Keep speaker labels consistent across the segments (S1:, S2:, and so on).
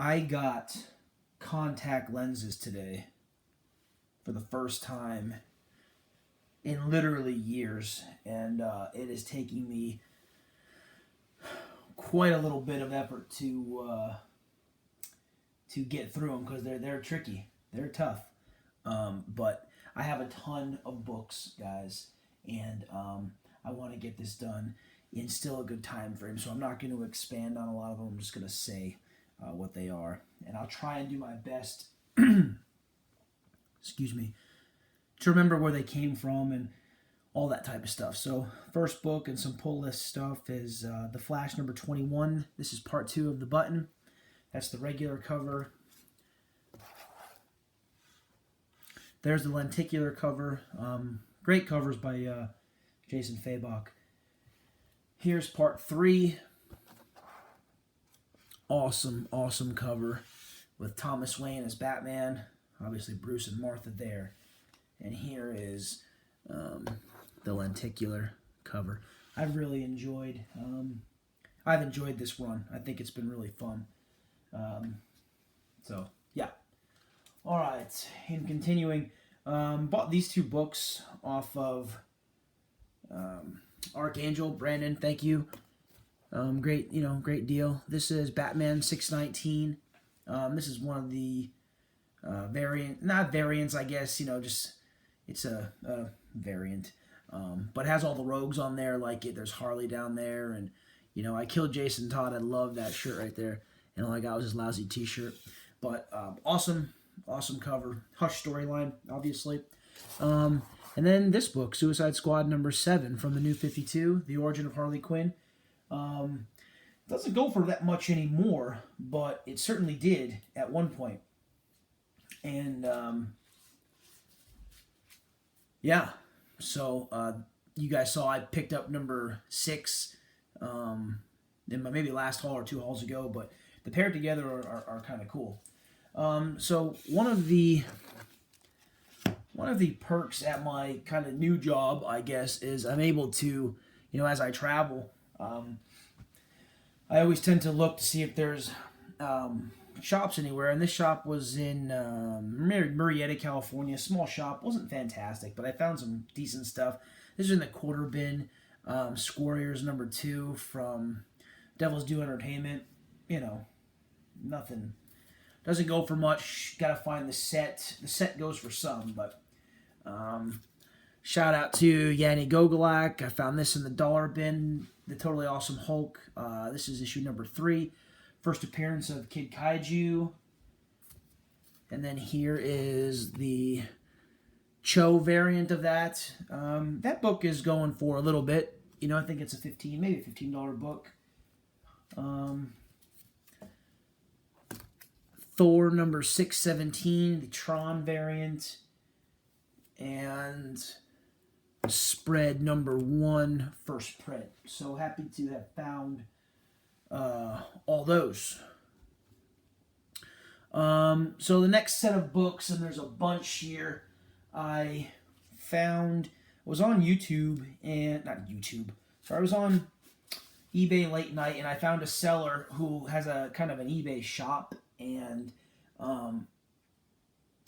S1: I got contact lenses today for the first time in literally years, and it is taking me quite a little bit of effort to get through them because they're tricky, they're tough. But I have a ton of books, guys, and I want to get this done in still a good time frame. So I'm not going to expand on a lot of them. I'm just going to say what they are, and I'll try and do my best. Excuse me, to remember where they came from and all that type of stuff. So first book and some pull list stuff is The Flash number 21. This is part 2 of The Button. That's the regular cover. There's the lenticular cover. Great covers by Jason Fabok. Here's part 3. Awesome cover with Thomas Wayne as Batman. Obviously Bruce and Martha there. And here is the lenticular cover. I've really enjoyed this run. I think it's been really fun. So yeah. All right. In continuing, bought these 2 books off of Archangel. Brandon, thank you. Great deal. This is Batman 619. This is one of the not variants, I guess. Just it's a variant. But it has all the rogues on there. Like there's Harley down there, and I killed Jason Todd. I love that shirt right there, and all I got was his lousy T-shirt. But awesome cover. Hush storyline, obviously. And then this book, Suicide Squad number 7 from the New 52, The Origin of Harley Quinn. Doesn't go for that much anymore, but it certainly did at one point. And yeah. So you guys saw I picked up number 6 in my maybe last haul or 2 hauls ago, but the paired together are kind of cool. So one of the perks at my kind of new job, I guess, is I'm able to, as I travel, I always tend to look to see if there's shops anywhere, and this shop was in Murrieta, California. Small shop, wasn't fantastic, but I found some decent stuff. This is in the quarter bin. Squarriors number 2 from Devil's Due Entertainment. Nothing. Doesn't go for much. Gotta find the set. The set goes for some, but shout out to Yanni Gogolak. I found this in the dollar bin. The Totally Awesome Hulk. This is issue number 3. First appearance of Kid Kaiju. And then here is the Cho variant of that. That book is going for a little bit. I think it's maybe a $15 book. Thor number 617, the Tron variant. And spread number 1, first print. So happy to have found all those. So the next set of books, and there's a bunch here, I was on YouTube, and not YouTube, sorry, I was on eBay late night, and I found a seller who has a kind of an eBay shop, and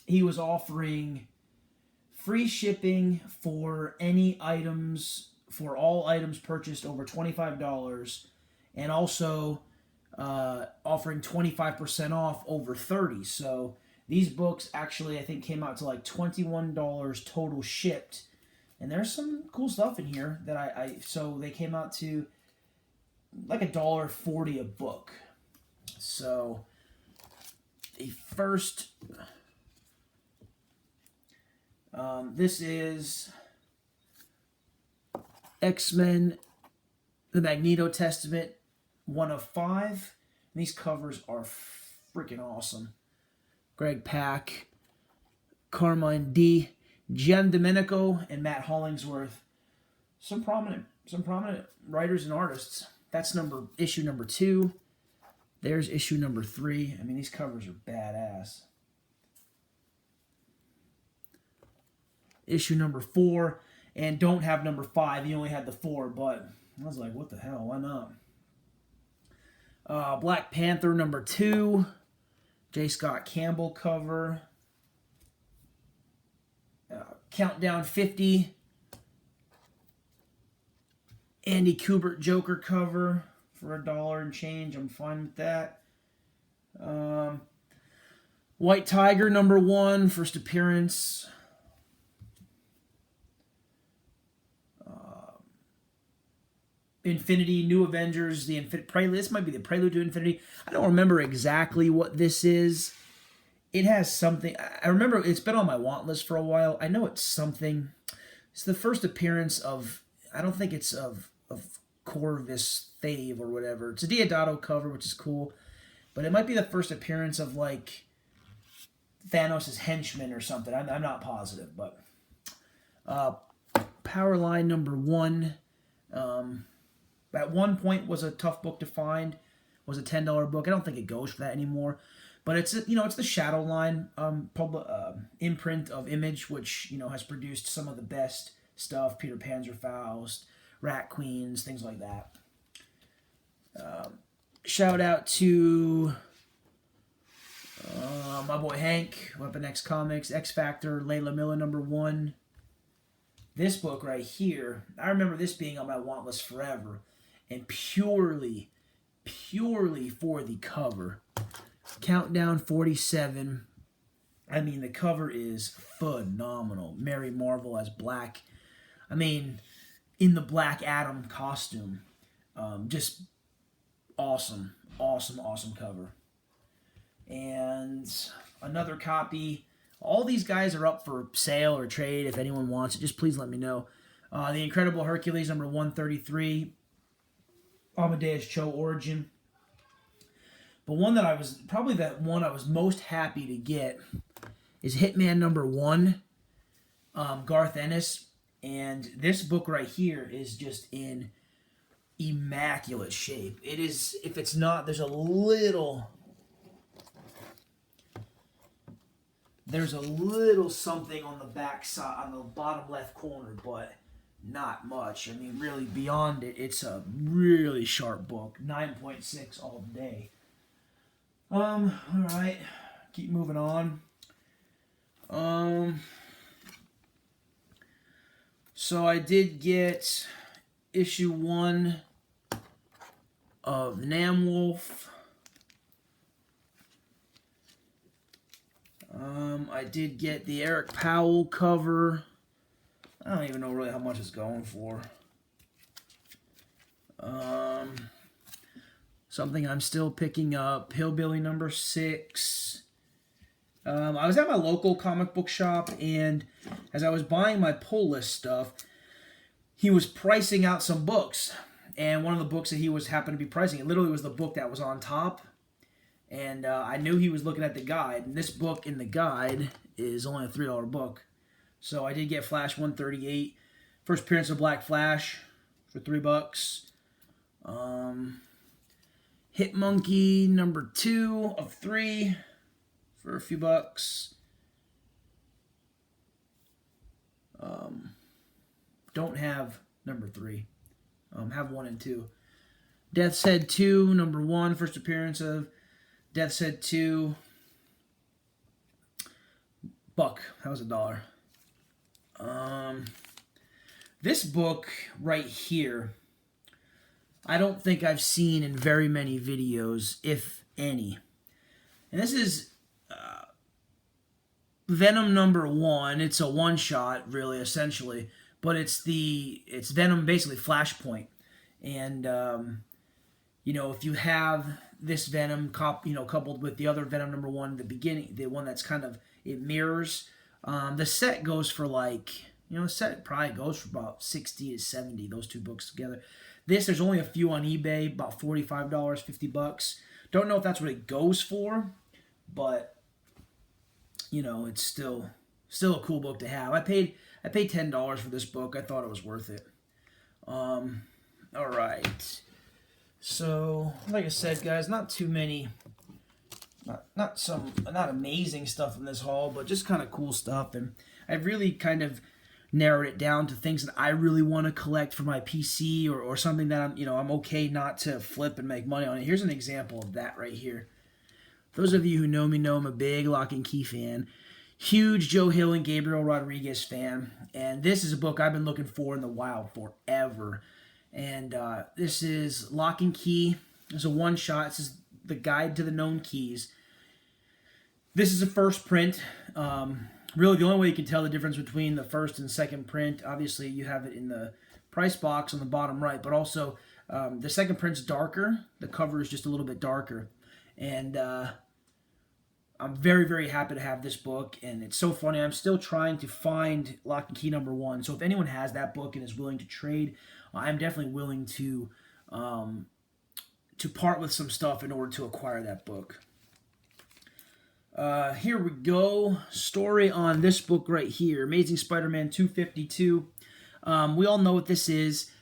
S1: he was offering free shipping for all items purchased over $25, and also offering 25% off over $30. So these books actually, I think, came out to like $21 total shipped. And there's some cool stuff in here that so they came out to like $1.40 a book. So the first, this is X-Men, the Magneto Testament, 1 of 5. And these covers are freaking awesome. Greg Pak, Carmine D, Gian Domenico, and Matt Hollingsworth. Some prominent writers and artists. That's issue number 2. There's issue number 3. I mean, these covers are badass. Issue number 4, and don't have number 5. He only had the 4, but I was like, what the hell? Why not? Black Panther number 2. J. Scott Campbell cover. Countdown 50. Andy Kubert Joker cover for $1 and change. I'm fine with that. White Tiger #1, first appearance. Infinity, New Avengers, the Prelude. This might be the Prelude to Infinity. I don't remember exactly what this is. It has something. I remember it's been on my want list for a while. I know it's something. It's the first appearance of. I don't think it's of Corvus Thave or whatever. It's a Diodato cover, which is cool, but it might be the first appearance of like Thanos' henchman or something. I'm not positive, but Powerline #1. At one point was a tough book to find. Was a $10 book. I don't think it goes for that anymore. But it's it's the Shadowline imprint of Image, which has produced some of the best stuff. Peter Panzerfaust, Rat Queens, things like that. Shout out to my boy Hank, Weapon X Comics, X Factor, Layla Miller #1. This book right here, I remember this being on my want list forever, and purely for the cover. Countdown 47. I mean, the cover is phenomenal. Mary Marvel as Black. I mean, in the Black Adam costume. Just awesome cover. And another copy. All these guys are up for sale or trade. If anyone wants it, just please let me know. The Incredible Hercules #133. Amadeus Cho Origin. But one that I was most happy to get is Hitman #1, Garth Ennis. And this book right here is just in immaculate shape. It is, if it's not, there's a little something on the back side, on the bottom left corner, but not much. I mean, really, beyond it, it's a really sharp book. 9.6 all day. All right, keep moving on. So I did get issue 1 of Namwolf. I did get the Eric Powell cover. I don't even know really how much it's going for. Something I'm still picking up, Hillbilly #6. I was at my local comic book shop, and as I was buying my pull list stuff, he was pricing out some books. And one of the books that he happened to be pricing, it literally was the book that was on top. And I knew he was looking at the guide. And this book in the guide is only a $3 book. So I did get Flash 138. First appearance of Black Flash for $3. Hit Monkey #2 of 3 for a few bucks. Don't have #3. Have 1 and 2. Death's Head 2 #1. First appearance of Death's Head 2. Buck. That was $1. This book right here, I don't think I've seen in very many videos, if any. And this is Venom #1. It's a one-shot, really, essentially. But it's Venom, basically Flashpoint. And, if you have this Venom coupled with the other Venom #1 at the beginning, the one that's kind of, it mirrors, the set goes for the set probably goes for about 60 to 70, those two books together. There's only a few on eBay, about $45, $50. Don't know if that's what it goes for, but it's still a cool book to have. I paid $10 for this book. I thought it was worth it. All right. So, like I said, guys, not too many, not amazing stuff in this haul, but just kind of cool stuff. And I've really kind of narrowed it down to things that I really want to collect for my PC or something that I'm okay not to flip and make money on it. Here's an example of that right here. those of you who know me know I'm a big Lock and Key fan. Huge Joe Hill and Gabriel Rodriguez fan. And this is a book I've been looking for in the wild forever. And this is Lock and Key. It's a one-shot. This is the Guide to the Known Keys. This is a first print. Really, the only way you can tell the difference between the first and second print, obviously you have it in the price box on the bottom right, but also the second print's darker. The cover is just a little bit darker. And I'm very, very happy to have this book. And it's so funny. I'm still trying to find Lock and Key #1. So if anyone has that book and is willing to trade, I'm definitely willing to part with some stuff in order to acquire that book. Here we go. Story on this book right here. Amazing Spider-Man 252. We all know what this is.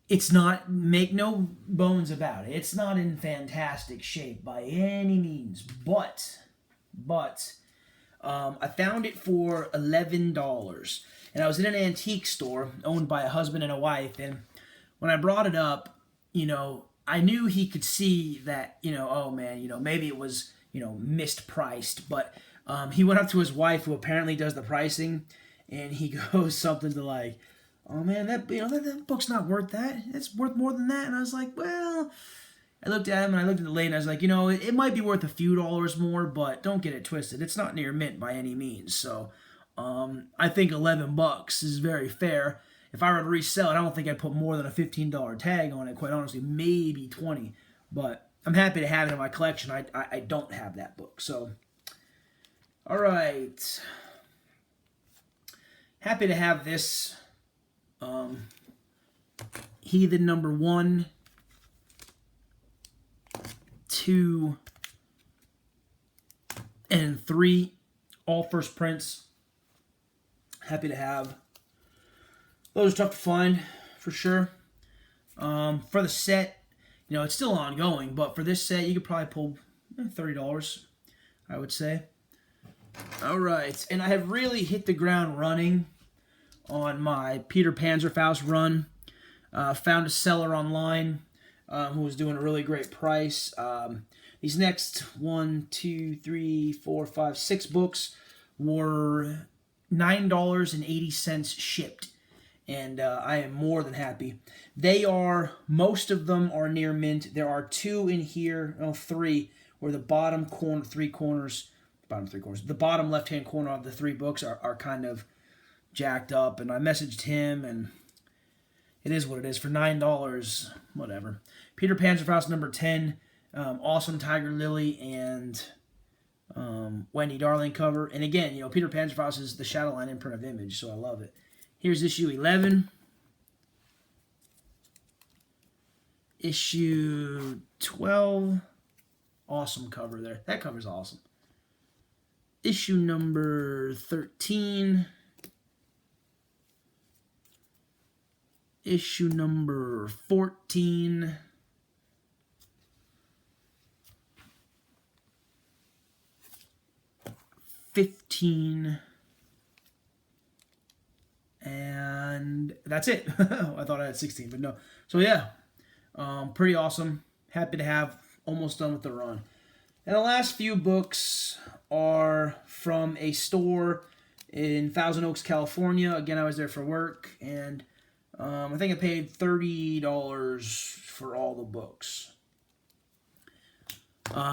S1: It's not, make no bones about it, it's not in fantastic shape by any means. But, I found it for $11. And I was in an antique store owned by a husband and a wife. And when I brought it up, I knew he could see that, oh man, maybe it was, mispriced. But he went up to his wife, who apparently does the pricing, and he goes something to like, oh man, that book's not worth that. It's worth more than that. And I was like, well, I looked at him and I looked at the lady and I was like, it might be worth a few dollars more, but don't get it twisted. It's not near mint by any means. So I think $11 is very fair. If I were to resell it, I don't think I'd put more than a $15 tag on it, quite honestly, maybe 20. But I'm happy to have it in my collection. I don't have that book. So, all right. Happy to have this Heathen #1, 2, and 3, all first prints. Happy to have. Those are tough to find, for sure. For the set, it's still ongoing, but for this set, you could probably pull $30, I would say. All right, and I have really hit the ground running on my Peter Panzerfaust run. Found a seller online who was doing a really great price. These next 6 books were $9.80 shipped. And I am more than happy. Most of them are near mint. There are 2 in here, 3, where the bottom left-hand corner of the 3 books are kind of jacked up. And I messaged him, and it is what it is. For $9, whatever. Peter Panzerfaust #10, awesome Tiger Lily and Wendy Darling cover. And again, Peter Panzerfaust is the Shadowline imprint of Image, so I love it. Here's issue 11. Issue 12. Awesome cover there. That cover's awesome. Issue number 13. Issue number 14. '15. And that's it. I thought I had 16, but no. So yeah, pretty awesome. Happy to have. Almost done with the run. And the last few books are from a store in Thousand Oaks, California. Again, I was there for work, and I think I paid $30 for all the books.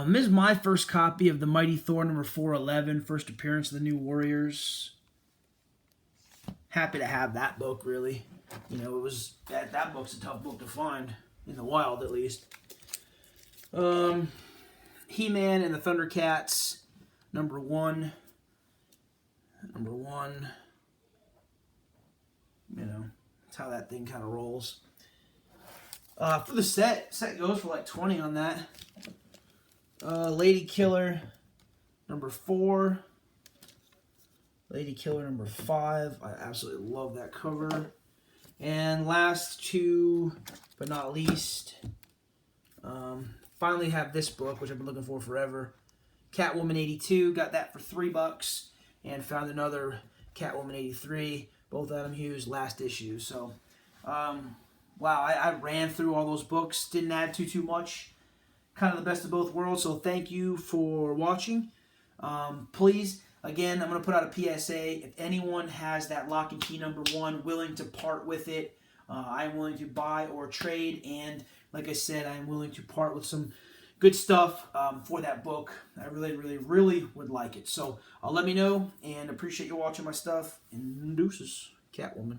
S1: This is my first copy of the Mighty Thor #411, first appearance of the New Warriors. Happy to have that book, really. It was that book's a tough book to find, in the wild at least. He-Man and the Thundercats, #1. That's how that thing kind of rolls. For the set goes for like 20 on that. Lady Killer, #4. Lady Killer #5. I absolutely love that cover. And last 2, but not least, finally have this book, which I've been looking for forever. Catwoman 82. Got that for $3. And found another Catwoman 83. Both Adam Hughes, last issue. So, wow, I ran through all those books. Didn't add too much. kind of the best of both worlds. So thank you for watching. Please, again, I'm going to put out a PSA. If anyone has that Lock and Key #1, willing to part with it, I'm willing to buy or trade. And like I said, I'm willing to part with some good stuff for that book. I really, really, really would like it. So let me know, and appreciate you watching my stuff. And deuces, Catwoman.